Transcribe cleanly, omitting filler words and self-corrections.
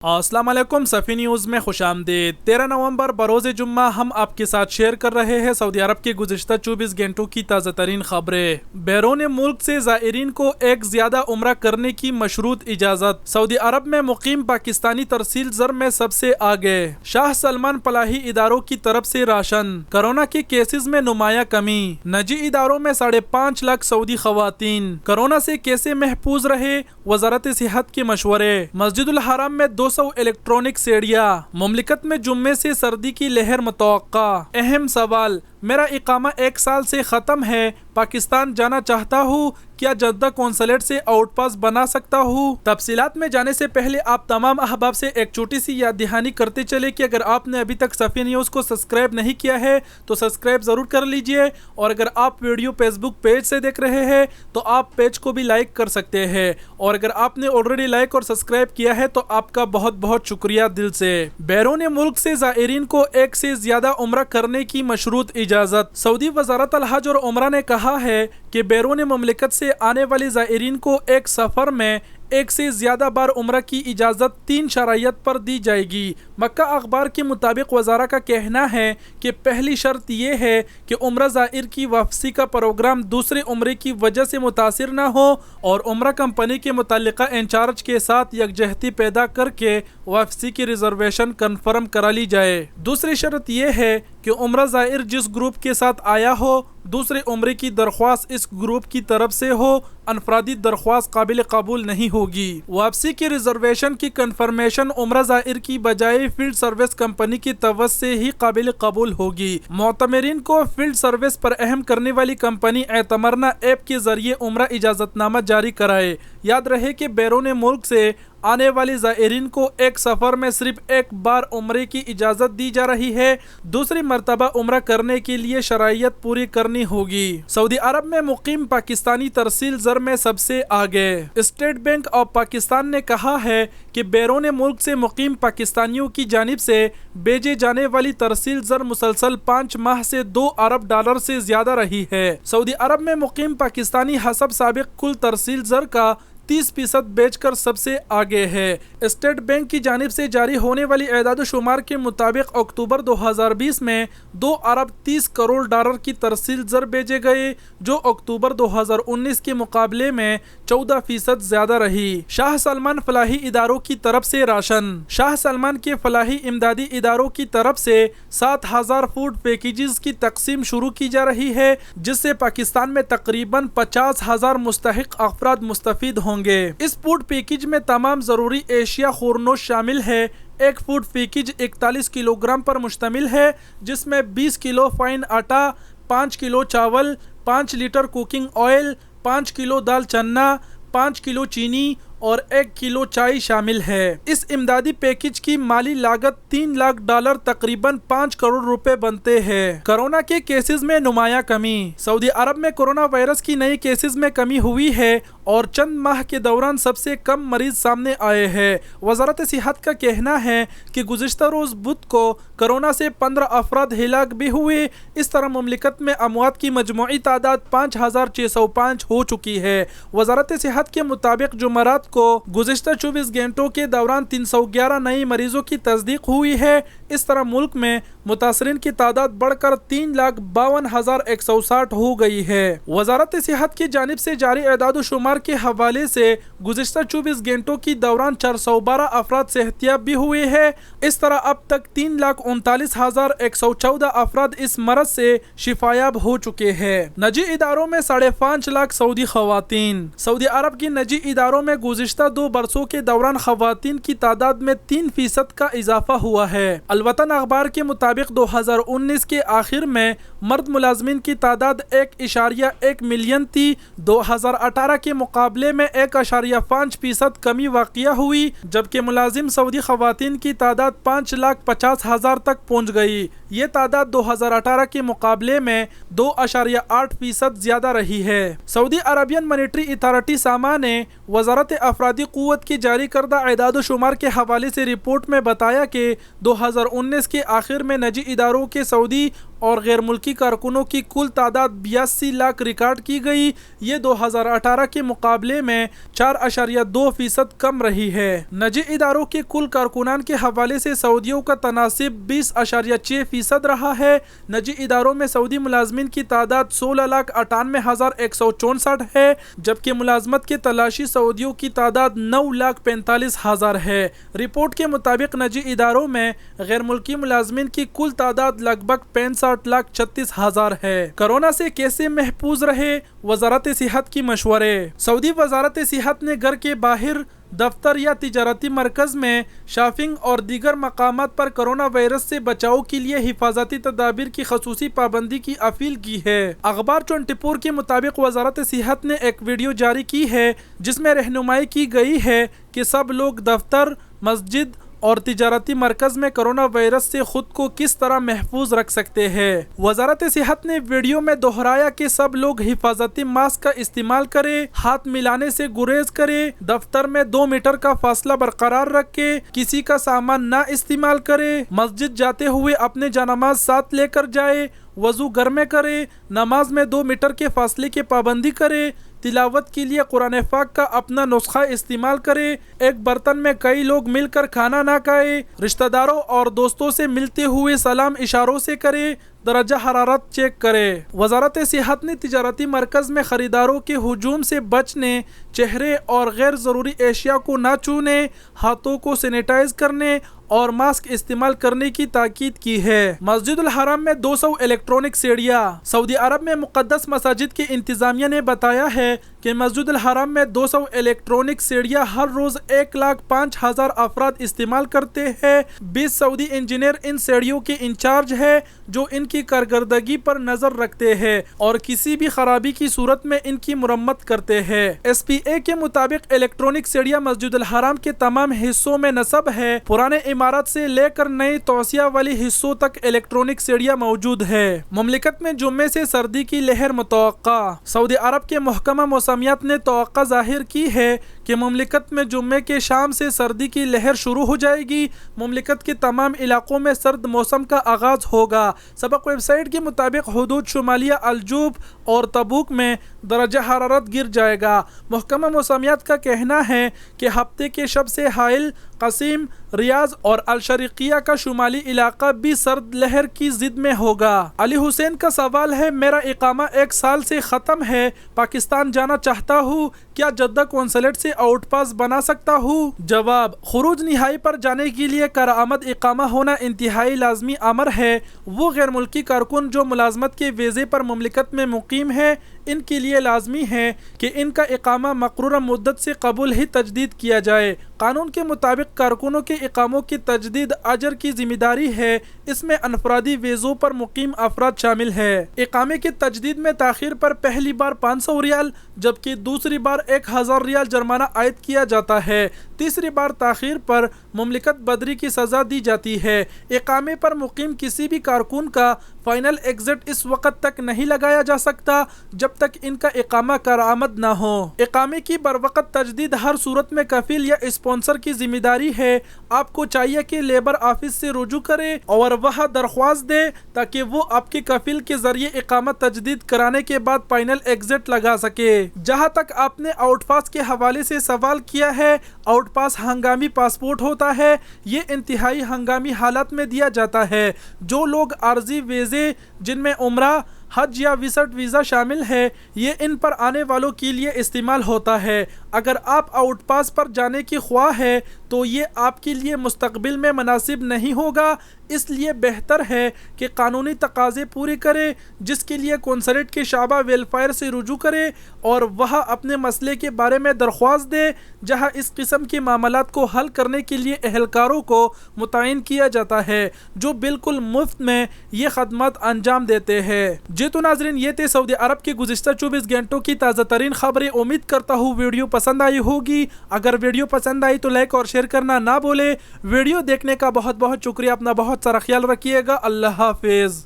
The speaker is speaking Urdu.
السلام علیکم صفی نیوز میں خوش آمدید۔ 13 نومبر بروز جمعہ ہم آپ کے ساتھ شیئر کر رہے ہیں سعودی عرب کے گزشتہ 24 گھنٹوں کی تازہ ترین خبریں۔ بیرون ملک سے زائرین کو ایک زیادہ عمرہ کرنے کی مشروط اجازت۔ سعودی عرب میں مقیم پاکستانی ترسیل زر میں سب سے آگے۔ شاہ سلمان فلاحی اداروں کی طرف سے راشن۔ کورونا کے کیسز میں نمایاں کمی۔ نجی اداروں میں 5.5 لاکھ سعودی خواتین۔ کورونا سے کیسے محفوظ رہے، وزارت صحت کے مشورے۔ مسجد الحرام میں 200 الیکٹرانک سیڑیاں۔ مملکت میں جمعے سے سردی کی لہر متوقع۔ اہم سوال، میرا اقامہ 1 سال سے ختم ہے، پاکستان جانا چاہتا ہوں، کیا جدہ کونسلیٹ سے آؤٹ پاس بنا سکتا ہوں؟ تفصیلات میں جانے سے پہلے آپ تمام احباب سے ایک چھوٹی سی یاد دہانی کرتے چلے کہ اگر آپ نے ابھی تک صفی نیوز کو سبسکرائب نہیں کیا ہے تو سبسکرائب ضرور کر لیجئے، اور اگر آپ ویڈیو فیس بک پیج سے دیکھ رہے ہیں تو آپ پیج کو بھی لائک کر سکتے ہیں، اور اگر آپ نے آلریڈی لائک اور سبسکرائب کیا ہے تو آپ کا بہت بہت شکریہ دل سے۔ بیرون ملک سے زائرین کو ایک سے زیادہ عمرہ کرنے کی مشروط اجازت۔ سعودی وزارت الحج اور عمرہ نے کہا ہے کہ بیرون مملکت سے آنے والے زائرین کو ایک سفر میں ایک سے زیادہ بار عمرہ کی اجازت 3 شرائط پر دی جائے گی۔ مکہ اخبار کے مطابق وزارہ کا کہنا ہے کہ پہلی شرط یہ ہے کہ عمرہ زائر کی واپسی کا پروگرام دوسرے عمرے کی وجہ سے متاثر نہ ہو، اور عمرہ کمپنی کے متعلقہ انچارج کے ساتھ یکجہتی پیدا کر کے واپسی کی ریزرویشن کنفرم کرا لی جائے۔ دوسری شرط یہ ہے کہ عمرہ زائر جس گروپ کے ساتھ آیا ہو، دوسرے عمرے کی درخواست اس گروپ کی طرف سے ہو، انفرادی درخواست قابل قبول نہیں ہوگی۔ واپسی کی ریزرویشن کی کنفرمیشن عمرہ زائر کی بجائے فیلڈ سروس کمپنی کی طرف سے ہی قابل قبول ہوگی۔ معتمرین کو فیلڈ سروس فراہم کرنے والی کمپنی اعتمرنا ایپ کے ذریعے عمرہ اجازت نامہ جاری کرائے۔ یاد رہے کہ بیرون ملک سے آنے والے زائرین کو ایک سفر میں صرف ایک بار عمرے کی اجازت دی جا رہی ہے، دوسری مرتبہ عمرہ کرنے کے لیے شرائط پوری کرنی ہوگی۔ سعودی عرب میں مقیم پاکستانی ترسیل زر میں سب سے آگے۔ اسٹیٹ بینک آف پاکستان نے کہا ہے کہ بیرون ملک سے مقیم پاکستانیوں کی جانب سے بھیجے جانے والی ترسیل زر مسلسل 5 ماہ سے $2 ارب سے زیادہ رہی ہے۔ سعودی عرب میں مقیم پاکستانی حسب سابق کل ترسیل زر کا 30% بیچ کر سب سے آگے ہے۔ اسٹیٹ بینک کی جانب سے جاری ہونے والی اعداد و شمار کے مطابق اکتوبر 2020 میں $2 ارب 30 کروڑ کی ترسیل زر بھیجے گئے، جو اکتوبر 2019 کے مقابلے میں 14% زیادہ رہی۔ شاہ سلمان فلاحی اداروں کی طرف سے راشن۔ شاہ سلمان کے فلاحی امدادی اداروں کی طرف سے 7,000 فوڈ پیکیجز کی تقسیم شروع کی جا رہی ہے، جس سے پاکستان میں تقریباً 50,000 مستحق افراد مستفید ہوں گے۔ اس فوڈ پیکیج میں تمام ضروری اشیاء خورنوش شامل ہے۔ ایک فوڈ پیکیج 41 کلو گرام پر مشتمل ہے، جس میں 20 کلو فائن آٹا، 5 کلو چاول، 5 لیٹر کوکنگ آئل، 5 کلو دال چنا، 5 کلو چینی اور 1 کلو چائے شامل ہے۔ اس امدادی پیکیج کی مالی لاگت $3 لاکھ تقریباً 5 کروڑ روپے بنتے ہیں۔ کورونا کے کیسز میں نمایاں کمی۔ سعودی عرب میں کورونا وائرس کی نئی کیسز میں کمی ہوئی ہے اور چند ماہ کے دوران سب سے کم مریض سامنے آئے ہیں۔ وزارت صحت کا کہنا ہے کہ گزشتہ روز بدھ کو کورونا سے 15 افراد ہلاک بھی ہوئے۔ اس طرح مملکت میں اموات کی مجموعی تعداد 5,605 ہو چکی ہے۔ وزارت صحت کے مطابق جمعرات کو گزشتہ 24 گھنٹوں کے دوران 311 نئی مریضوں کی تصدیق ہوئی ہے۔ اس طرح ملک میں متاثرین کی تعداد بڑھ کر 3,52,160 ہو گئی ہے۔ وزارت صحت کی جانب سے جاری اعداد و شمار کے حوالے سے گزشتہ 24 گھنٹوں کی دوران 412 افراد صحتیاب بھی ہوئے ہیں۔ اس طرح اب تک 3,39,114 افراد اس مرض سے شفایاب ہو چکے ہیں۔ نجی اداروں میں 5.5 لاکھ سعودی خواتین۔ سعودی عرب کی نجی اداروں میں گزشتہ 2 برسوں کے دوران خواتین کی تعداد میں 3% کا اضافہ ہوا ہے۔ الوطن اخبار کے مطابق 2019 کے آخر میں مرد ملازمین کی تعداد 1.1 ملین تھی۔ 2018 کے مقابلے میں 1.5% کمی واقع ہوئی، جبکہ ملازم سعودی خواتین کی تعداد 5,50,000 تک پہنچ گئی۔ یہ تعداد 2018 کے مقابلے میں 2.8% زیادہ رہی ہے۔ سعودی عربین مانیٹری اتھارٹی ساما نے وزارت افرادی قوت کی جاری کردہ اعداد و شمار کے حوالے سے رپورٹ میں بتایا کہ 2019 کے آخر میں نجی اداروں کے سعودی اور غیر ملکی کارکنوں کی کل تعداد 82 لاکھ ریکارڈ کی گئی۔ یہ 2018 کے مقابلے میں 4.2% کم رہی ہے۔ نجی اداروں کے کل کارکنان کے حوالے سے سعودیوں کا تناسب 20.6% رہا ہے۔ نجی اداروں میں سعودی ملازمین کی تعداد 16,98,164 ہے، جبکہ ملازمت کے تلاشی سعودیوں کی تعداد 9,45,000 ہے۔ رپورٹ کے مطابق نجی اداروں میں غیر ملکی ملازمین کی کل تعداد لگ بھگ 65,36,000 ہے۔ کورونا سے کیسے محفوظ رہے؟ وزارت صحت کی مشورے۔ سعودی وزارت صحت نے گھر کے باہر، دفتر یا تجارتی مرکز میں شاپنگ اور دیگر مقامات پر کرونا وائرس سے بچاؤ کے لیے حفاظتی تدابیر کی خصوصی پابندی کی اپیل کی ہے۔ اخبار 24 کے مطابق وزارت صحت نے ایک ویڈیو جاری کی ہے جس میں رہنمائی کی گئی ہے کہ سب لوگ دفتر، مسجد اور تجارتی مرکز میں کرونا وائرس سے خود کو کس طرح محفوظ رکھ سکتے ہیں۔ وزارت صحت نے ویڈیو میں دہرایا کہ سب لوگ حفاظتی ماسک کا استعمال کریں، ہاتھ ملانے سے گریز کریں، دفتر میں 2 میٹر کا فاصلہ برقرار رکھیں، کسی کا سامان نہ استعمال کریں، مسجد جاتے ہوئے اپنے جانماز ساتھ لے کر جائیں، وضو گھر میں کریں، نماز میں 2 میٹر کے فاصلے کی پابندی کریں، تلاوت کے لیے قرآن پاک کا اپنا نسخہ استعمال کریں، ایک برتن میں کئی لوگ مل کر کھانا نہ کھائیں، رشتہ داروں اور دوستوں سے ملتے ہوئے سلام اشاروں سے کریں، درجہ حرارت چیک کریں۔ وزارت صحت نے تجارتی مرکز میں خریداروں کے ہجوم سے بچنے، چہرے اور غیر ضروری اشیاء کو نہ چھونے، ہاتھوں کو سینیٹائز کرنے اور ماسک استعمال کرنے کی تاکید کی ہے۔ مسجد الحرام میں 200 الیکٹرانک سیڑھیاں۔ سعودی عرب میں مقدس مساجد کی انتظامیہ نے بتایا ہے کہ مسجد الحرام میں 200 الیکٹرانک سیڑھیاں ہر روز 1,05,000 افراد استعمال کرتے ہیں۔ 20 سعودی انجینئر ان سیڑھیوں کے انچارج ہے جو ان کی کارکردگی پر نظر رکھتے ہیں اور کسی بھی خرابی کی صورت میں ان کی مرمت کرتے ہیں۔ ایس پی اے کے مطابق الیکٹرانک سیڑھیاں مسجد الحرام کے تمام حصوں میں نصب ہے۔ پرانے عمارت سے لے کر نئی توسیع والی حصوں تک الیکٹرانک سیڑھیاں موجود ہے۔ مملکت میں جمعے سے سردی کی لہر متوقع۔ سعودی عرب کے محکمہ موسمیات نے توقع ظاہر کی ہے کہ مملکت میں جمعے کے شام سے سردی کی لہر شروع ہو جائے گی۔ مملکت کے تمام علاقوں میں سرد موسم کا آغاز ہوگا۔ سبق ویب سائٹ کے مطابق حدود شمالیہ الجوف اور تبوک میں درجہ حرارت گر جائے گا۔ محکمہ موسمیات کا کہنا ہے کہ ہفتے کے شب سے حائل، قصیم، ریاض اور الشرقیہ کا شمالی علاقہ بھی سرد لہر کی زد میں ہوگا۔ علی حسین کا سوال ہے، میرا اقامہ 1 سال سے ختم ہے، پاکستان جانا چاہتا ہوں، کیا جدہ قونصلیٹ سے آؤٹ پاس بنا سکتا ہوں؟ جواب: خروج نہائی پر جانے کے لیے کارآمد اقامہ ہونا انتہائی لازمی امر ہے۔ وہ غیر ملکی کارکن جو ملازمت کے ویزے پر مملکت میں مقیم ہیں، ان کے لیے لازمی ہے کہ ان کا اقامہ مقررہ مدت سے قبل ہی تجدید کیا جائے۔ قانون کے مطابق کارکنوں کے اقاموں کی تجدید اجر کی ذمہ داری ہے، اس میں انفرادی ویزوں پر مقیم افراد شامل ہیں۔ اقامے کی تجدید میں تاخیر پر پہلی بار 500 ریال جبکہ دوسری بار 1000 ریال جرمانہ عائد کیا جاتا ہے۔ تیسری بار تاخیر پر مملکت بدری کی سزا دی جاتی ہے۔ اقامے پر مقیم کسی بھی کارکن کا فائنل ایگزٹ اس وقت تک نہیں لگایا جا سکتا جب تک ان کا اقامہ کارآمد نہ ہو۔ اقامے کی بروقت تجدید ہر صورت میں کفیل یا اسپانسر کی ذمہ داری ہے۔ آپ کو چاہیے کہ لیبر آفس سے رجوع کریں اور وہاں درخواست دیں تاکہ وہ آپ کے کفیل کے ذریعے اقامہ تجدید کرانے کے بعد فائنل ایگزٹ لگا سکے۔ جہاں تک آپ نے آؤٹ پاس کے حوالے سے سوال کیا ہے، آؤٹ پاس ہنگامی پاسپورٹ ہوتا ہے۔ یہ انتہائی ہنگامی حالات میں دیا جاتا ہے۔ جو لوگ عارضی ویزے جن میں عمرہ، حج یا وزٹ ویزا شامل ہے، یہ ان پر آنے والوں کے لیے استعمال ہوتا ہے۔ اگر آپ آؤٹ پاس پر جانے کی خواہ ہے تو یہ آپ کے لیے مستقبل میں مناسب نہیں ہوگا، اس لیے بہتر ہے کہ قانونی تقاضے پورے کریں، جس کے لیے قونصلیٹ کے شعبہ ویلفیئر سے رجوع کریں اور وہاں اپنے مسئلے کے بارے میں درخواست دیں، جہاں اس قسم کے معاملات کو حل کرنے کے لیے اہلکاروں کو متعین کیا جاتا ہے جو بالکل مفت میں یہ خدمات انجام دیتے ہیں۔ جی تو ناظرین، یہ تھے سعودی عرب کے گزشتہ 24 گھنٹوں کی تازہ ترین خبریں۔ امید کرتا ہوں ویڈیو پسند آئی ہوگی۔ اگر ویڈیو پسند آئی تو لائک اور شیئر کرنا نہ بھولیں۔ ویڈیو دیکھنے کا بہت بہت شکریہ۔ اپنا بہت سارا خیال رکھیے گا۔ اللہ حافظ۔